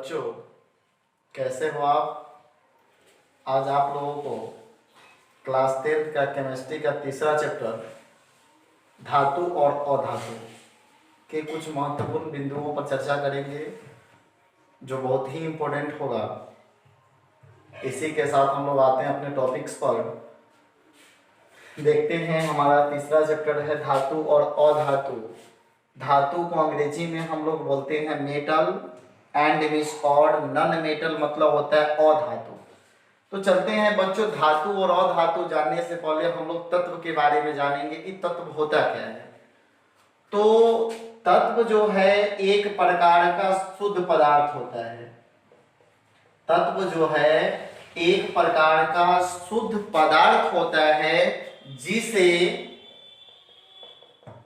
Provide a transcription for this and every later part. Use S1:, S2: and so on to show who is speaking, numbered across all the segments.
S1: बच्चों, कैसे हो आप? आज आप लोगों को क्लास 10 का केमिस्ट्री का तीसरा चैप्टर धातु और अधातु के कुछ महत्वपूर्ण बिंदुओं पर चर्चा करेंगे जो बहुत ही इम्पोर्टेंट होगा। इसी के साथ हम लोग आते हैं अपने टॉपिक्स पर। देखते हैं, हमारा तीसरा चैप्टर है धातु और अधातु। धातु को अंग्रेजी में हम लोग बोलते हैं मेटल एंड और नॉन मेटल मतलब होता है अधातु। तो चलते हैं बच्चों, धातु और अधातु जानने से पहले हम लोग तत्व के बारे में जानेंगे कि तत्व होता क्या है। तो तत्व जो है एक प्रकार का शुद्ध पदार्थ होता है। तत्व जो है एक प्रकार का शुद्ध पदार्थ होता है जिसे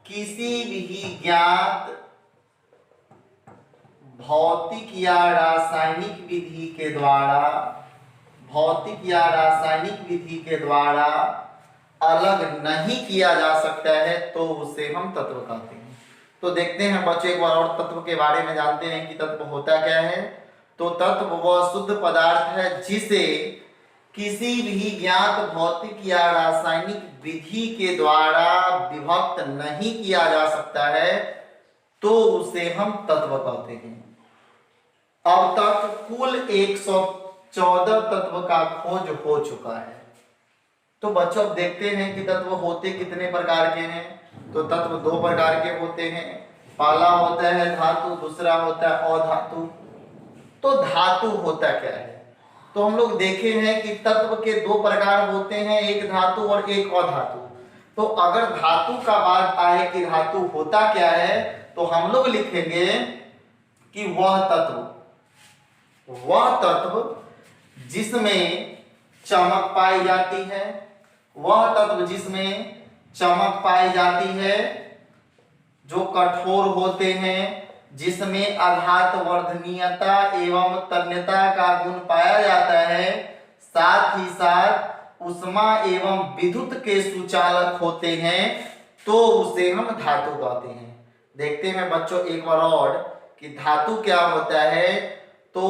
S1: किसी भी ज्ञात भौतिक या रासायनिक विधि के द्वारा अलग नहीं किया जा सकता है, तो उसे हम तत्व कहते हैं। तो देखते हैं बच्चों, एक बार और तत्व के बारे में जानते हैं कि तत्व होता क्या है। तो तत्व वह शुद्ध पदार्थ है जिसे किसी भी ज्ञात भौतिक या रासायनिक विधि के द्वारा विभक्त नहीं किया जा सकता है, तो उसे हम तत्व कहते हैं। अब तक कुल 114 तत्व का खोज हो चुका है। तो बच्चों, अब देखते हैं कि तत्व होते कितने प्रकार के हैं। तो तत्व दो प्रकार के होते हैं। पहला होता है धातु, दूसरा होता है अधातु। तो धातु होता क्या है? तो हम लोग देखे हैं कि तत्व के दो प्रकार होते हैं, एक धातु और एक अधातु। तो अगर धातु का बात आए कि धातु होता क्या है, तो हम लोग लिखेंगे कि वह तत्व जिसमें चमक पाई जाती है, वह तत्व जिसमें चमक पाई जाती है, जो कठोर होते हैं, जिसमें आघात वर्धनीयता एवं तन्यता का गुण पाया जाता है, साथ ही साथ उष्मा एवं विद्युत के सुचालक होते हैं, तो उसे हम धातु कहते हैं। देखते हैं बच्चों एक बार और कि धातु क्या होता है। तो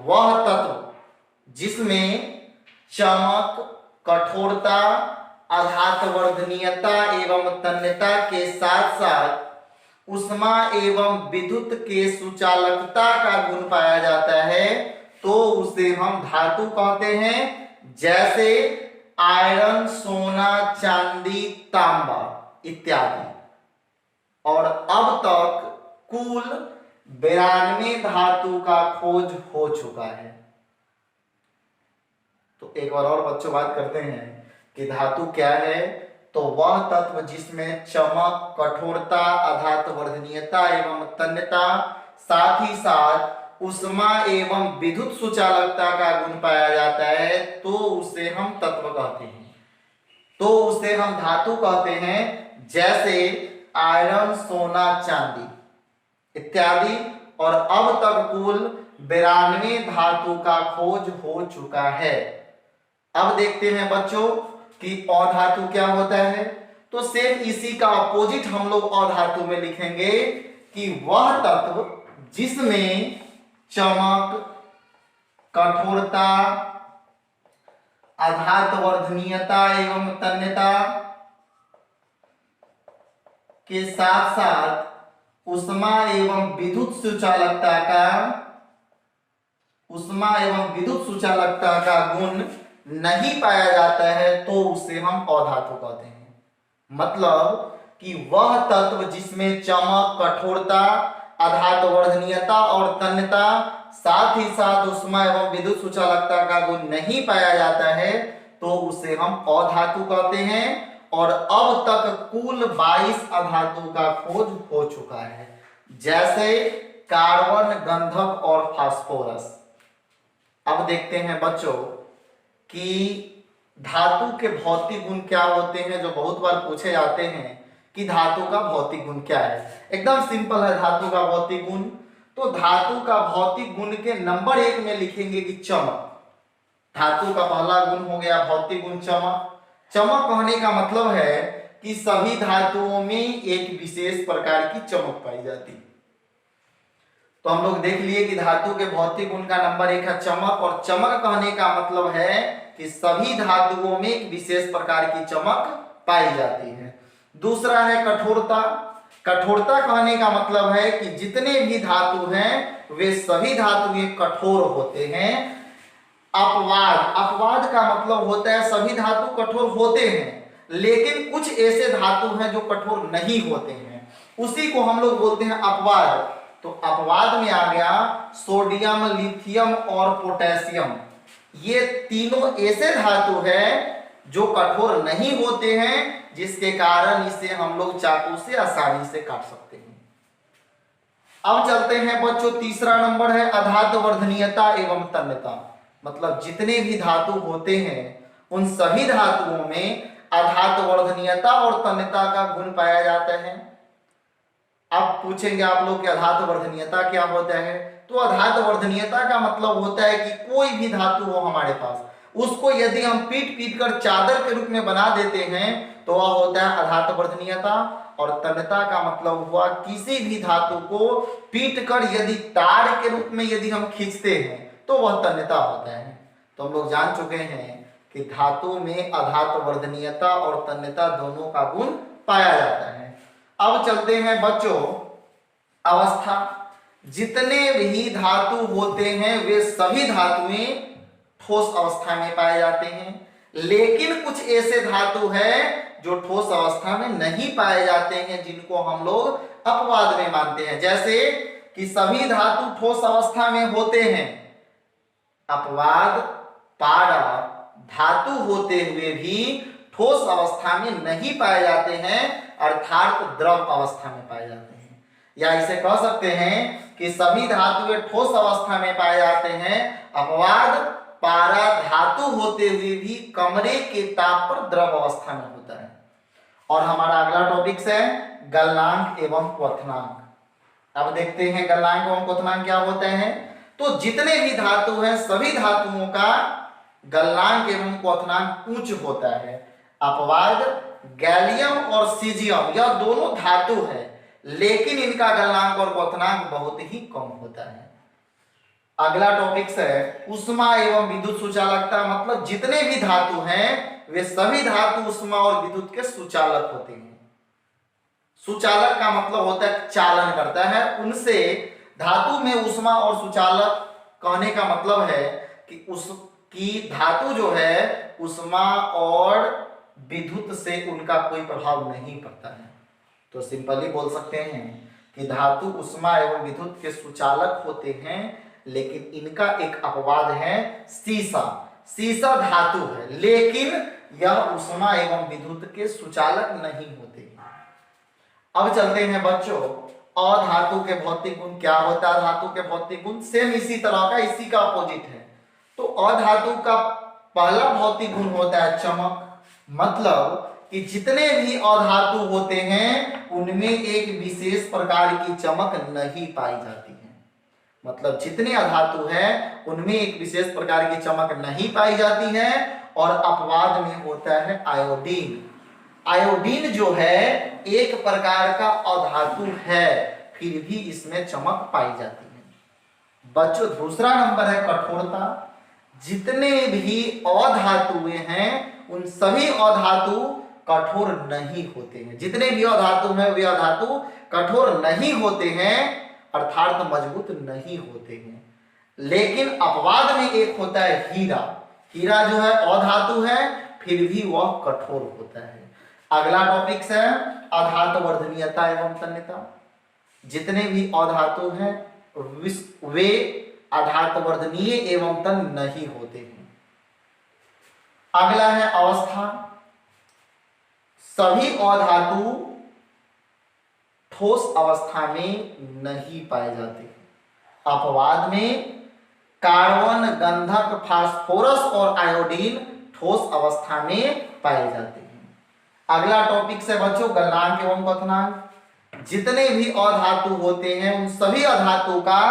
S1: वह तत्व जिसमें चमक, कठोरता, आघात वर्धनीयता एवं तन्यता के साथ साथ उष्मा एवं विद्युत के सुचालकता का गुण पाया जाता है, तो उसे हम धातु कहते हैं। जैसे आयरन, सोना, चांदी, तांबा इत्यादि। और अब तक कुल 92 धातु का खोज हो चुका है। तो एक बार और बच्चों बात करते हैं कि धातु क्या है। तो वह तत्व जिसमें चमक, कठोरता, आघात वर्धनीयता एवं तन्यता, साथ ही साथ उष्मा एवं विद्युत सुचालकता का गुण पाया जाता है, तो उसे हम तत्व कहते हैं। तो उसे हम धातु कहते हैं। जैसे आयरन, सोना, चांदी इत्यादि। और अब तक कुल 92 धातु का खोज हो चुका है। अब देखते हैं बच्चों कि अधातु क्या होता है। तो सेम इसी का अपोजिट हम लोग अधातु में लिखेंगे कि वह तत्व जिसमें चमक, कठोरता, आघात वर्धनीयता एवं तन्यता के साथ साथ उष्मा एवं विद्युत सुचालकता का गुण नहीं पाया जाता है, तो उसे हम अधातु कहते हैं। मतलब कि वह तत्व जिसमें चमक, कठोरता, आघात वर्धनीयता और तन्यता, साथ ही साथ उष्मा एवं विद्युत सुचालकता का गुण नहीं पाया जाता है, तो उसे हम अधातु कहते हैं। और अब तक कुल 22 अधातु का खोज हो चुका है। जैसे कार्बन, गंधक और फास्फोरस। अब देखते हैं बच्चों कि धातु के भौतिक गुण क्या होते हैं, जो बहुत बार पूछे जाते हैं कि धातु का भौतिक गुण क्या है। एकदम सिंपल है धातु का भौतिक गुण। तो धातु का भौतिक गुण के नंबर 1 में लिखेंगे कि चमक। धातु का पहला गुण हो गया भौतिक गुण चमक। चमक कहने का मतलब है कि सभी धातुओं में एक विशेष प्रकार की चमक पाई जाती है। तो हम लोग देख लिए कि धातु के भौतिक गुण का नंबर 1 है चमक, और चमक कहने का मतलब है कि सभी धातुओं में एक विशेष प्रकार की चमक पाई जाती है। दूसरा है कठोरता। कठोरता कहने का मतलब है कि जितने भी धातु हैं वे सभी धातुएं कठोर होते हैं। अपवाद, अपवाद का मतलब होता है सभी धातु कठोर होते हैं लेकिन कुछ ऐसे धातु हैं जो कठोर नहीं होते हैं, उसी को हम लोग बोलते हैं अपवाद। तो अपवाद में आ गया सोडियम, लिथियम और पोटेशियम। ये तीनों ऐसे धातु हैं जो कठोर नहीं होते हैं, जिसके कारण इसे हम लोग चाकू से आसानी से काट सकते हैं। अब चलते हैं बच्चों, तीसरा नंबर है अधातु वर्धनीयता एवं तन्यता। मतलब जितने भी धातु होते हैं उन सभी धातुओं में अधातु वर्धनीयता और तन्यता का गुण पाया जाता है। अब पूछेंगे आप लोग कि अधातु वर्धनीयता क्या होता है। तो अधातु वर्धनीयता का मतलब होता है कि कोई भी धातु हो हमारे पास, उसको यदि हम पीट पीट कर चादर के रूप में बना देते हैं तो वह होता है अधातु वर्धनीयता। और तन्यता का मतलब हुआ किसी भी धातु को पीट कर यदि तार के रूप में यदि हम खींचते हैं तो वह तन्यता होता है। तो हम लोग जान चुके हैं कि धातु में अधातु वर्धनीयता और तन्यता दोनों का गुण पाया जाता है। अब चलते हैं बच्चों अवस्था। जितने भी धातु होते हैं वे सभी धातुएं ठोस अवस्था में पाए जाते हैं, लेकिन कुछ ऐसे धातु हैं जो ठोस अवस्था में नहीं पाए जाते हैं, जिनको हम लोग अपवाद में मानते हैं। जैसे कि सभी धातु ठोस अवस्था में होते हैं, अपवाद पारा धातु होते हुए भी ठोस अवस्था में नहीं पाए जाते हैं, अर्थात द्रव अवस्था में पाए जाते हैं। या इसे कह सकते हैं कि सभी धातुएं ठोस अवस्था में पाए जाते हैं, अपवाद पारा धातु होते हुए भी कमरे के ताप पर द्रव अवस्था में होता है। और हमारा अगला टॉपिक है गलनांक एवं क्वथनांक। अब देखते हैं गलनांक एवं क्वथनांक क्या होते हैं। तो जितने भी धातु हैं सभी धातुओं का गलनांक एवं क्वथनांक उच्च होता है। अपवाद गैलियम और सीजियम यह दोनों धातु है, लेकिन इनका गलनांक और क्वथनांक बहुत ही कम होता है। अगला टॉपिक है उष्मा एवं विद्युत सुचालकता। मतलब जितने भी धातु हैं वे सभी धातु उष्मा और विद्युत के सुचालक होते हैं। सुचालक का मतलब होता है चालन करता है। उनसे धातु में उष्मा और सुचालक कहने का मतलब है कि उसकी धातु जो है उष्मा और विद्युत से उनका कोई प्रभाव नहीं पड़ता है। तो सिंपली बोल सकते हैं कि धातु उष्मा एवं विद्युत के सुचालक होते हैं, लेकिन इनका एक अपवाद है सीसा। सीसा धातु है लेकिन यह उष्मा एवं विद्युत के सुचालक नहीं होते। अब चलते हैं बच्चों अधातु के भौतिक गुण। क्या होता है धातु के भौतिक गुण? सेम इसी तरह का, इसी का अपोजिट है। तो अधातु का पहला भौतिक गुण होता है चमक। मतलब कि जितने भी अधातु होते हैं उनमें एक विशेष प्रकार की चमक नहीं पाई जाती है। मतलब जितने अधातु हैं उनमें एक विशेष प्रकार की चमक नहीं पाई जाती है। और अपवाद में होता है आयोडीन। आयोडीन जो है एक प्रकार का अधातु है, फिर भी इसमें चमक पाई जाती है। बच्चों दूसरा नंबर है कठोरता। जितने भी अधातुएं हैं उन सभी अधातु कठोर नहीं होते हैं। जितने भी अधातु हैं वे अधातु कठोर नहीं होते हैं, अर्थात मजबूत नहीं होते हैं। लेकिन अपवाद में एक होता है हीरा। हीरा जो है अधातु है, फिर भी वह कठोर होता है। अगला टॉपिक है अधातु वर्धनीयता एवं तन्यता। जितने भी अधातु हैं वे अधातु वर्धनीय एवं तन नहीं होते हैं। अगला है अवस्था। सभी अधातु ठोस अवस्था में नहीं पाए जाते। अपवाद में कार्बन, गंधक, फास्फोरस और आयोडीन ठोस अवस्था में पाए जाते हैं। अगला टॉपिक से बच्चों गलनांक एवं क्वथनांक। जितने भी अधातु होते हैं उन सभी अधातु का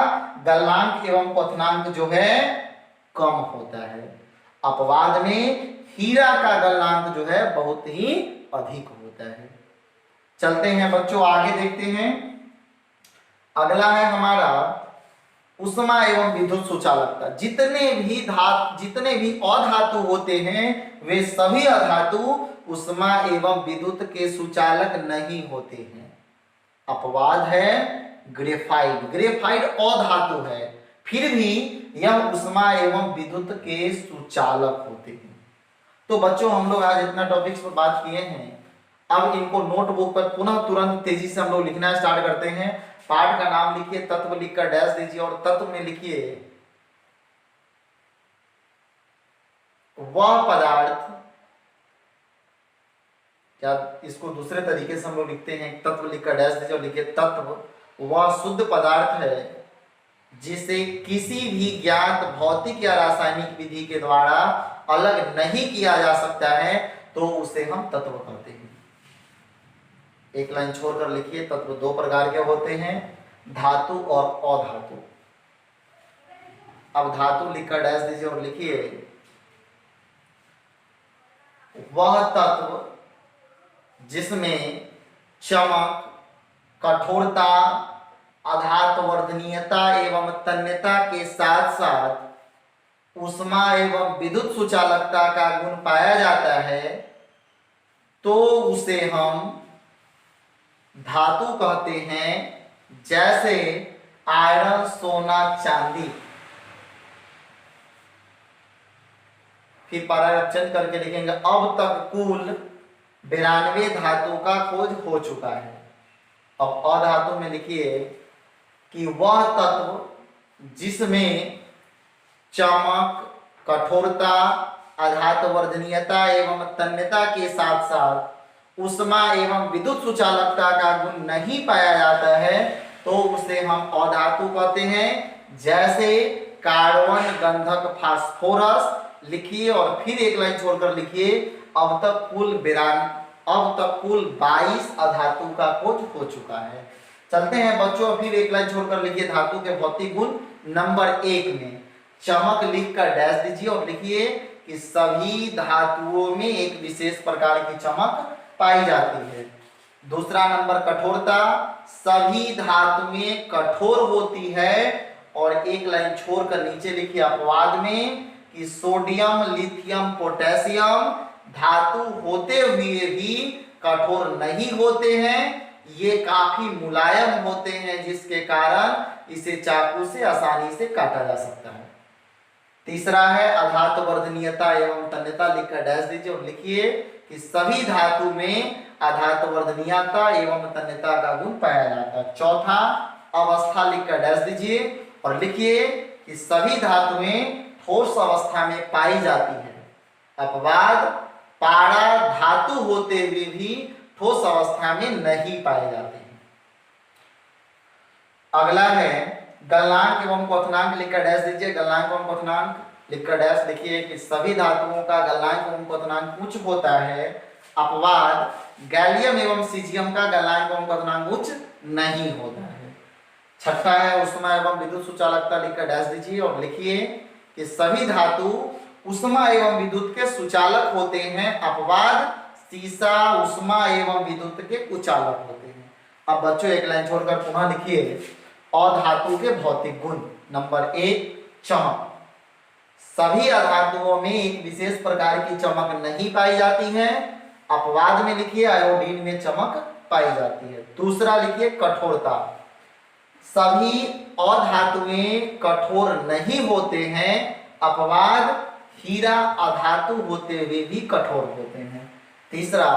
S1: गलनांक एवं क्वथनांक जो है कम होता है। अपवाद में हीरा का गलनांक जो है बहुत ही अधिक होता है। चलते हैं बच्चों आगे देखते हैं। अगला है हमारा उष्मा एवं विद्युत सुचालकता। जितने भी अधातु होते हैं वे सभी अधातु उष्मा एवं विद्युत के सुचालक नहीं होते हैं। अपवाद है ग्रेफाइट। ग्रेफाइट अधातु है, फिर भी यह उष्मा एवं विद्युत के सुचालक होते हैं। तो बच्चों, हम लोग आज इतना टॉपिक्स पर बात किए हैं। अब इनको नोटबुक पर पुनः तुरंत तेजी से हम लोग लिखना स्टार्ट करते हैं। पाठ का नाम लिखिए, तत्व लिखकर डैश दीजिए और तत्व में लिखिए वह पदार्थ, क्या इसको दूसरे तरीके से हम लोग लिखते हैं, तत्व लिखकर डैश दीजिए और लिखिए तत्व वह शुद्ध पदार्थ है जिसे किसी भी ज्ञात भौतिक या रासायनिक विधि के द्वारा अलग नहीं किया जा सकता है, तो उसे हम तत्व कहते हैं। एक लाइन छोड़कर लिखिए, तत्व दो प्रकार के होते हैं, धातु और अधातु। अब धातु लिखकर डैश दीजिए और लिखिए वह तत्व जिसमें चमक, कठोरता, आघातवर्धनीयता एवं तन्यता के साथ साथ उष्मा एवं विद्युत सुचालकता का गुण पाया जाता है, तो उसे हम धातु कहते हैं। जैसे आयरन, सोना, चांदी। फिर पैराग्राफ चेंज करके लिखेंगे अब तक कुल 92 धातु का खोज हो चुका है। अब अधातु में लिखिए कि वह तत्व जिसमें चमक, कठोरता, आघातवर्धनीयता एवं तन्यता के साथ साथ उष्मा एवं विद्युत सुचालकता का गुण नहीं पाया जाता है, तो उसे हम अधातु कहते हैं। जैसे कार्बन, गंधक, फास्फोरस। लिखिए और फिर एक लाइन छोड़कर लिखिए अब तक कुल 22 अधातु का खोज हो चुका है। चलते हैं बच्चों, फिर एक लाइन छोड़कर लिखिए धातु के भौतिक गुण। नंबर 1 में चमक लिखकर डैश दीजिए और लिखिए कि सभी धातुओं में एक विशेष प्रकार की चमक पाई जाती है। दूसरा नंबर कठोरता, सभी धातुएं कठोर होती है। और एक लाइन छोड़कर नीचे लिखिए अपवाद में कि सोडियम, लिथियम, पोटेशियम धातु होते हुए भी कठोर नहीं होते हैं। ये काफी मुलायम होते हैं, जिसके कारण इसे चाकू से आसानी से काटा जा सकता है। तीसरा है आघातवर्धनीयता एवं तन्यता। लिखकर डैश दीजिए और लिखिए कि सभी धातु में आघातवर्धनीयता एवं तन्यता का गुण पाया जाता है। चौथा अवस्था लिखकर डैश दीजिए और लिखिए कि सभी धातुएं ठोस अवस्था में पाई जाती है। अपवाद पारा धातु होते हुए भी ठोस अवस्था में नहीं पाए जाते हैं। अगला है गलनांक एवं क्वथनांक। लिखकर डैश दीजिए गलनांक एवं क्वथनांक। लिखकर डैश लिखिए कि सभी धातुओं का गलनांक एवं क्वथनांक उच्च होता है। अपवाद गैलियम एवं सीजियम का गलनांक एवं क्वथनांक उच्च नहीं होता है। छठा है उष्मा एवं विद्युत सुचालकता। लिखकर डैश दीजिए और लिखिए कि सभी धातु उष्मा एवं विद्युत के सुचालक होते हैं। अपवाद सीसा उष्मा एवं विद्युत के कुचालक होते हैं। अब बच्चों एक लाइन छोड़कर पुनः लिखिए अधातु के भौतिक गुण। नंबर 1 चमक, सभी अधातुओं में एक विशेष प्रकार की चमक नहीं पाई जाती है। अपवाद में लिखिए आयोडीन में चमक पाई जाती है। दूसरा लिखिए कठोरता, सभी अधातुएं कठोर नहीं होते हैं। अपवाद हीरा अधातु होते हुए भी कठोर होते हैं। तीसरा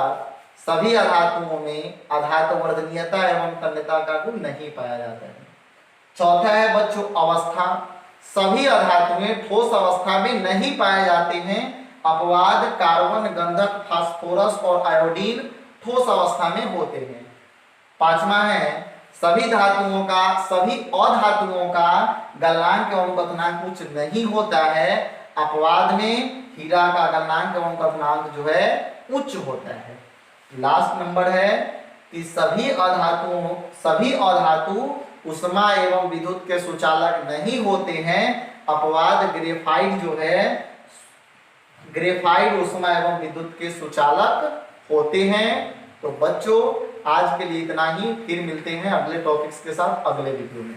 S1: सभी अधातुओं में आघातवर्धनीयता एवं तन्यता का गुण नहीं पाया जाता है। चौथा है बच्चों अवस्था, सभी अधातुएं ठोस अवस्था में नहीं पाए जाते हैं। अपवाद कार्बन, गंधक, फास्फोरस और आयोडीन ठोस अवस्था में होते हैं। पांचवा है सभी अधातुओं का गलनांक एवं क्वथनांक उच्च नहीं होता है। अपवाद में हीरा का गलनांक एवं क्वथनांक जो है उच्च होता है। लास्ट नंबर है कि सभी अधातु उष्मा एवं विद्युत के सुचालक नहीं होते हैं। अपवाद ग्रेफाइट उष्मा एवं विद्युत के सुचालक होते हैं। तो बच्चों आज के लिए इतना ही, फिर मिलते हैं अगले टॉपिक्स के साथ अगले वीडियो में।